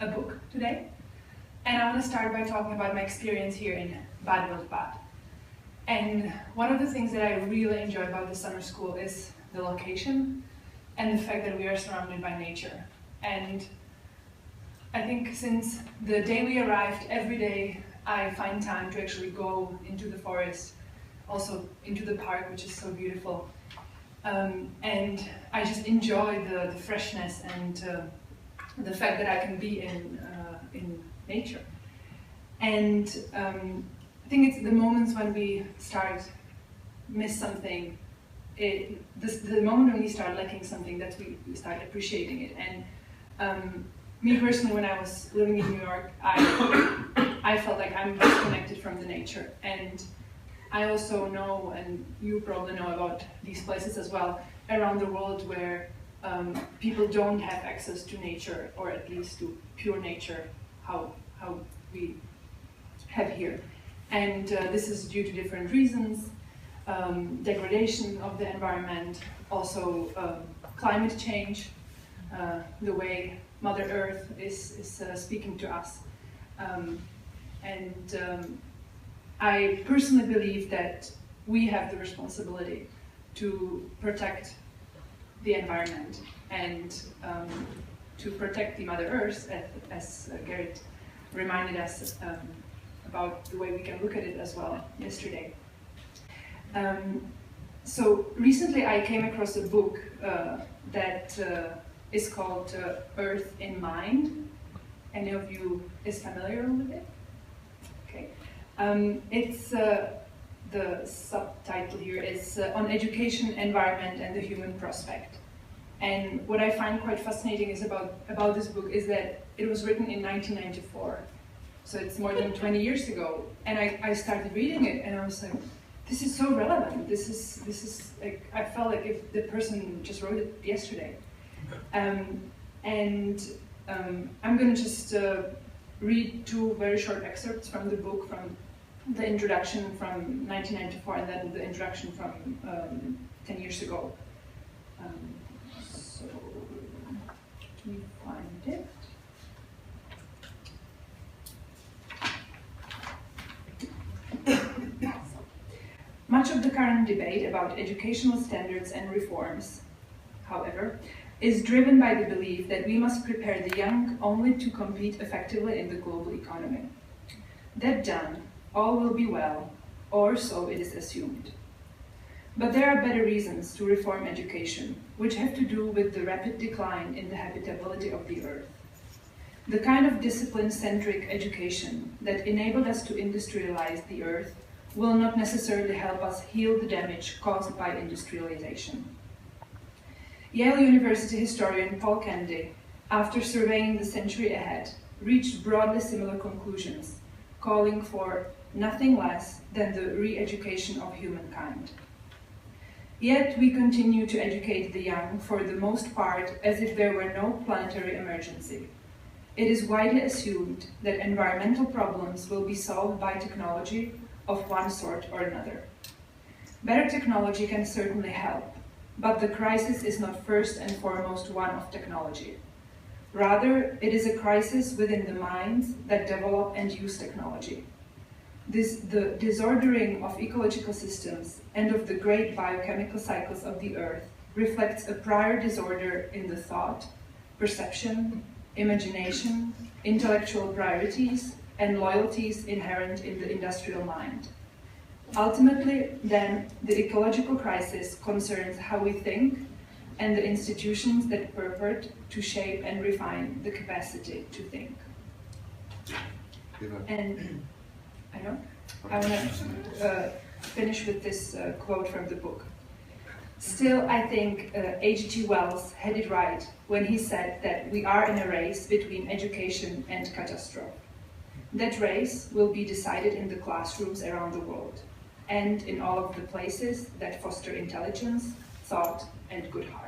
a book today. And I want to start by talking about my experience here in Bad Wildbad. And one of the things that I really enjoy about the summer school is the location and the fact that we are surrounded by nature. And I think since the day we arrived, every day I find time to actually go into the forest, also into the park, which is so beautiful. And I just enjoy the freshness and the fact that I can be in nature. And I think it's the moments when we start miss something, the moment when we start lacking something, that we start appreciating it. And me personally, when I was living in New York, I felt like I'm disconnected from the nature. And I also know, and you probably know about these places as well, around the world where people don't have access to nature, or at least to pure nature, how we have here. And this is due to different reasons, degradation of the environment, also climate change, the way Mother Earth is speaking to us. I personally believe that we have the responsibility to protect the environment and to protect the Mother Earth, as Gerrit reminded us about the way we can look at it as well yesterday. So recently I came across a book that is called Earth in Mind. Any of you is familiar with it? Okay. It's the subtitle here is on education, environment, and the human prospect. And what I find quite fascinating is about this book is that it was written in 1994. So it's more than 20 years ago. And I started reading it and I was like, this is so relevant. This is like, I felt like if the person just wrote it yesterday. I'm going to just read two very short excerpts from the book, from the introduction from 1994 and then the introduction from 10 years ago. So, can you find it? Much of the current debate about educational standards and reforms, however, is driven by the belief that we must prepare the young only to compete effectively in the global economy. That done, all will be well, or so it is assumed. But there are better reasons to reform education, which have to do with the rapid decline in the habitability of the earth. The kind of discipline-centric education that enabled us to industrialize the earth will not necessarily help us heal the damage caused by industrialization. Yale University historian Paul Kennedy, after surveying the century ahead, reached broadly similar conclusions, calling for nothing less than the re-education of humankind. Yet we continue to educate the young for the most part as if there were no planetary emergency. It is widely assumed that environmental problems will be solved by technology of one sort or another. Better technology can certainly help, but the crisis is not first and foremost one of technology. Rather, it is a crisis within the minds that develop and use technology. The disordering of ecological systems and of the great biochemical cycles of the earth reflects a prior disorder in the thought, perception, imagination, intellectual priorities, and loyalties inherent in the industrial mind. Ultimately, then, the ecological crisis concerns how we think and the institutions that purport to shape and refine the capacity to think. And I want to finish with this quote from the book. Still, I think H.G. Wells had it right when he said that we are in a race between education and catastrophe. That race will be decided in the classrooms around the world, and in all of the places that foster intelligence, thought, and good heart.